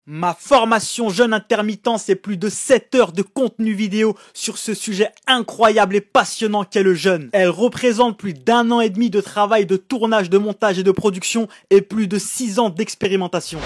Ma formation jeûne intermittent, c'est plus de 7 heures de contenu vidéo sur ce sujet incroyable et passionnant qu'est le jeûne. Elle représente plus d'1 an et demi de travail de tournage, de montage et de production et plus de 6 ans d'expérimentation.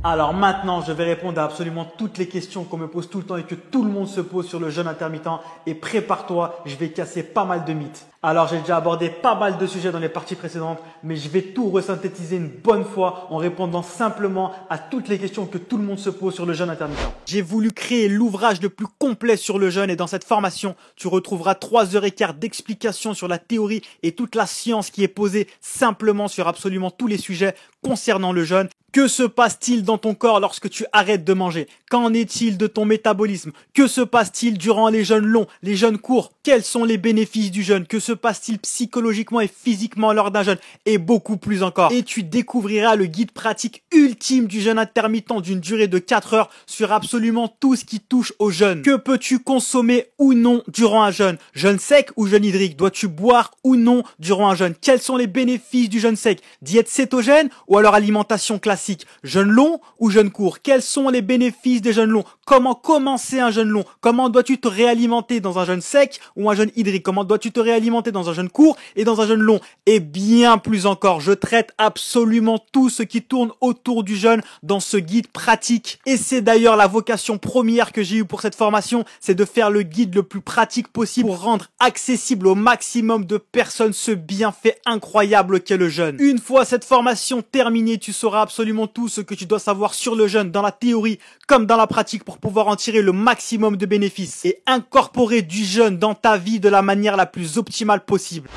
Alors maintenant, je vais répondre à absolument toutes les questions qu'on me pose tout le temps et que tout le monde se pose sur le jeûne intermittent. Et prépare-toi, je vais casser pas mal de mythes. Alors j'ai déjà abordé pas mal de sujets dans les parties précédentes, mais je vais tout resynthétiser une bonne fois en répondant simplement à toutes les questions que tout le monde se pose sur le jeûne intermittent. J'ai voulu créer l'ouvrage le plus complet sur le jeûne et dans cette formation, tu retrouveras 3h15 d'explications sur la théorie et toute la science qui est posée simplement sur absolument tous les sujets concernant le jeûne. Que se passe-t-il dans ton corps lorsque tu arrêtes de manger? Qu'en est-il de ton métabolisme? Que se passe-t-il durant les jeûnes longs, les jeûnes courts? Quels sont les bénéfices du jeûne? Que se passe-t-il psychologiquement et physiquement lors d'un jeûne? Et beaucoup plus encore. Et tu découvriras le guide pratique ultime du jeûne intermittent d'une durée de 4 heures sur absolument tout ce qui touche au jeûne. Que peux-tu consommer ou non durant un jeûne? Jeûne sec ou jeûne hydrique? Dois-tu boire ou non durant un jeûne? Quels sont les bénéfices du jeûne sec? Diète cétogène ou alors alimentation classique? Jeûne long ou jeûne court? Quels sont les bénéfices des jeûnes longs? Comment commencer un jeûne long? Comment dois-tu te réalimenter dans un jeûne sec ou un jeûne hydrique? Comment dois-tu te réalimenter dans un jeûne court et dans un jeûne long? Et bien plus encore, je traite absolument tout ce qui tourne autour du jeûne dans ce guide pratique. Et c'est d'ailleurs la vocation première que j'ai eue pour cette formation, c'est de faire le guide le plus pratique possible pour rendre accessible au maximum de personnes ce bienfait incroyable qu'est le jeûne. Une fois cette formation terminée, tu sauras absolument tout ce que tu dois savoir sur le jeûne dans la théorie comme dans la pratique pour pouvoir en tirer le maximum de bénéfices et incorporer du jeûne dans ta vie de la manière la plus optimale possible.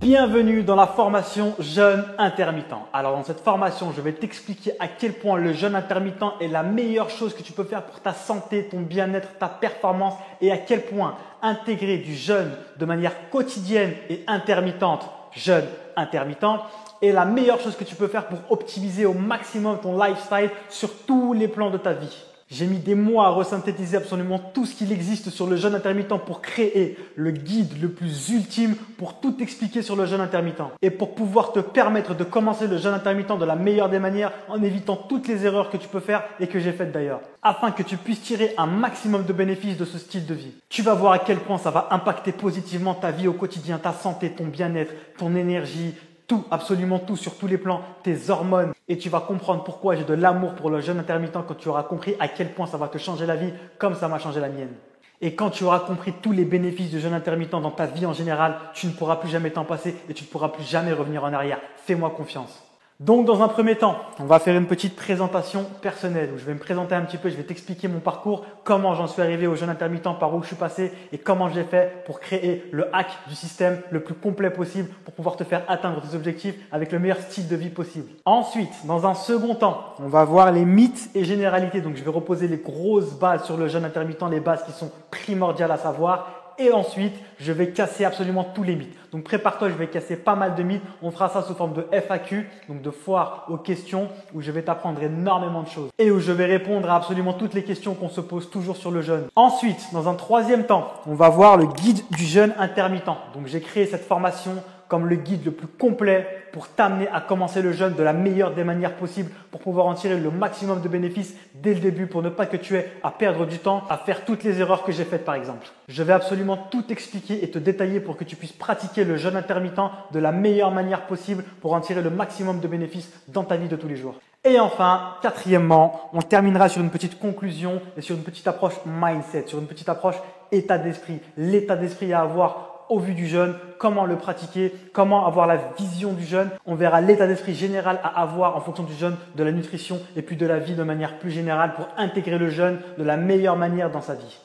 Bienvenue dans la formation jeûne intermittent. Alors dans cette formation, je vais t'expliquer à quel point le jeûne intermittent est la meilleure chose que tu peux faire pour ta santé, ton bien-être, ta performance et à quel point intégrer du jeûne de manière quotidienne et intermittente, jeûne intermittent, est la meilleure chose que tu peux faire pour optimiser au maximum ton lifestyle sur tous les plans de ta vie. J'ai mis des mois à resynthétiser absolument tout ce qu'il existe sur le jeûne intermittent pour créer le guide le plus ultime pour tout expliquer sur le jeûne intermittent et pour pouvoir te permettre de commencer le jeûne intermittent de la meilleure des manières en évitant toutes les erreurs que tu peux faire et que j'ai faites d'ailleurs, afin que tu puisses tirer un maximum de bénéfices de ce style de vie. Tu vas voir à quel point ça va impacter positivement ta vie au quotidien, ta santé, ton bien-être, ton énergie, tout, absolument tout, sur tous les plans, tes hormones. Et tu vas comprendre pourquoi j'ai de l'amour pour le jeûne intermittent quand tu auras compris à quel point ça va te changer la vie comme ça m'a changé la mienne. Et quand tu auras compris tous les bénéfices du jeûne intermittent dans ta vie en général, tu ne pourras plus jamais t'en passer et tu ne pourras plus jamais revenir en arrière. Fais-moi confiance. Donc dans un premier temps, on va faire une petite présentation personnelle où je vais me présenter un petit peu, je vais t'expliquer mon parcours, comment j'en suis arrivé au jeûne intermittent, par où je suis passé et comment j'ai fait pour créer le hack du système le plus complet possible pour pouvoir te faire atteindre tes objectifs avec le meilleur style de vie possible. Ensuite, dans un second temps, on va voir les mythes et généralités. Donc je vais reposer les grosses bases sur le jeûne intermittent, les bases qui sont primordiales à savoir. Et ensuite, je vais casser absolument tous les mythes. Donc prépare-toi, je vais casser pas mal de mythes. On fera ça sous forme de FAQ, donc de foire aux questions, où je vais t'apprendre énormément de choses et où je vais répondre à absolument toutes les questions qu'on se pose toujours sur le jeûne. Ensuite, dans un troisième temps, on va voir le guide du jeûne intermittent. Donc j'ai créé cette formation comme le guide le plus complet pour t'amener à commencer le jeûne de la meilleure des manières possibles pour pouvoir en tirer le maximum de bénéfices dès le début pour ne pas que tu aies à perdre du temps à faire toutes les erreurs que j'ai faites par exemple. Je vais absolument tout expliquer et te détailler pour que tu puisses pratiquer le jeûne intermittent de la meilleure manière possible pour en tirer le maximum de bénéfices dans ta vie de tous les jours. Et enfin, quatrièmement, on terminera sur une petite conclusion et sur une petite approche mindset, sur une petite approche état d'esprit, l'état d'esprit à avoir au vu du jeûne, comment le pratiquer, comment avoir la vision du jeûne. On verra l'état d'esprit général à avoir en fonction du jeûne, de la nutrition et puis de la vie de manière plus générale pour intégrer le jeûne de la meilleure manière dans sa vie.